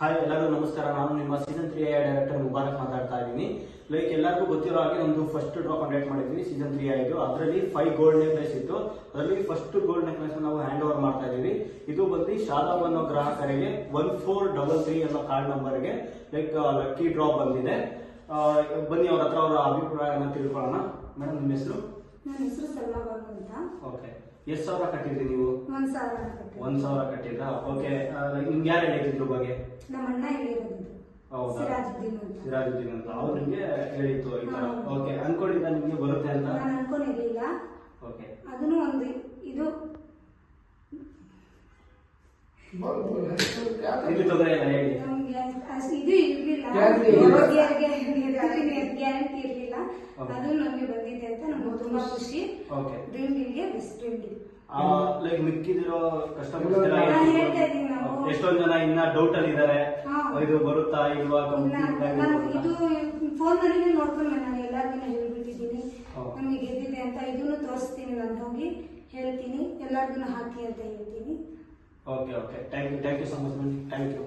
Hi ಎಲ್ಲರಿಗೂ ನಮಸ್ಕಾರ. ನಾನು ನಿಮ್ಮ ಸೀಸನ್ 3 ಡೈರೆಕ್ಟರ್ ಮುಬಾರಕ್ ಮಾತಾಡ್ತಾ ಇದ್ದೀನಿ. ಲೈಕ್ ಎಲ್ಲರಿಗೂ ಗೊತ್ತಿರೋ ಹಾಗೆ ನಮ್ದು ಫಸ್ಟ್ ಡ್ರಾ ಕಂಡಕ್ಟ್ ಮಾಡಿದ್ವಿ ಸೀಸನ್ 3 ಆಯಿತು. ಅದರಲ್ಲಿ 5 ಗೋಲ್ಡ್ ನೆಕ್ಲೆಸ್ ಇತ್ತು. ಅದರಲ್ಲಿ ಫಸ್ಟ್ ಗೋಲ್ಡ್ ನೆಕ್ಲೆಸ್ ನಾವು ಹ್ಯಾಂಡ್ ಓವರ್ ಮಾಡ್ತಾ ಇದೀವಿ. ಇದು ಬಂದು ಶಾದಾಬ್ ಅನ್ನೋ ಗ್ರಾಹಕರಿಗೆ 1433 ಅನ್ನೋ ಕಾರ್ಡ್ ನಂಬರ್ಗೆ ಲೈಕ್ ಲಕ್ಕಿ ಡ್ರಾ ಬಂದಿದೆ. ಬನ್ನಿ ಅವ್ರ ಹತ್ರ ಅವರ ಅಭಿಪ್ರಾಯನ ತಿಳ್ಕೊಳ್ಳೋಣ. ಮೇಡಮ್ ನಿಮ್ಮ ಹೆಸರು? ನನ್ನ ಹೆಸರು ಸಲ್ಮಾ ಬಾನು ಅಂತ. ಓಕೆ, ಎಷ್ಟು ಸಾವಿರ ಕಟ್ಟಿದ್ರಿ ನೀವು? 1,000 ಕಟ್ಟಿದ್ರಾ? ಓಕೆ, ನಿಮ್ಗೆ ಯಾರು ಹೇಳಿದ್ರು ಬಗ್ಗೆ? ನಮ್ಮ ಅಣ್ಣ ಹೇಳಿರೋದು. ಹೌದಾ? ಸಿರಾಜುದ್ದೀನ್ ಅಂತ ಅವ್ರು ನಿಮ್ಗೆ ಹೇಳಿತ್ತು ಈ ತರ? ಹಾ. ಓಕೆ, ಅನ್ಕೊಂಡಿದ್ದ ನಿಮ್ಗೆ ಬರುತ್ತೆ ಅಂತ? ನಾನು ಅನ್ಕೊಂಡಿರ್ಲಿಲ್ಲ. ಓಕೆ, ಅದನ್ನು ಒಂದು ಇದು ಇದು ತೊಂದರೆ ಇಲ್ಲ, ಹೇಳಿ. ನಮ್ಗೆ ಇದು ಇರ್ಲಿಲ್ಲ, ಗ್ಯಾರಂಟಿ ಇರ್ಲಿಲ್ಲ. ಅದು ನಮ್ಗೆ ಬಂದಿದೆ ಅಂತ ನಮ್ಗೆ ತುಂಬಾ ಖುಷಿ. ಓಕೆ, ಡ್ರೀಮ್ಗೆ ಬೆಸ್ಟ್ ಡ್ರೀಮ್. ಲೈಕ್ ಮಿಕ್ಕಿದಿರೋ ಕಸ್ಟಮರ್ಸ್ ನಾನು ಹೇಳ್ತಾ ಇದ್ದೀನಿ, ನಾವು ಎಷ್ಟೊಂದು ಜನ ಇನ್ನ ಡೌಟ್ ಅಲ್ಲಿ ಇದಾರೆ, ಹಾ. ಇದು ಬರುತ್ತಾ ಇಲ್ವಾ ನಾನು ಇದು ಫೋನ್ ನಲ್ಲಿ ನೋಡ್ಕೊಂಡು ನಾನು ಎಲ್ಲರಿಗೂ ಹೇಳ್ಬಿಟ್ಟಿದ್ದೀನಿ ಹಾ. ನಮಗೆ ಗೆದ್ದಿದೆ ಅಂತ. ಇದನ್ನು ತೋರಿಸ್ತೀನಿ, ನಾನು ಹೋಗಿ ಹೇಳ್ತೀನಿ, ಎಲ್ಲರಿಗೂ ಹಾಕಿ ಅಂತ ಹೇಳ್ತೀನಿ. Okay, thank you so much. Thank you.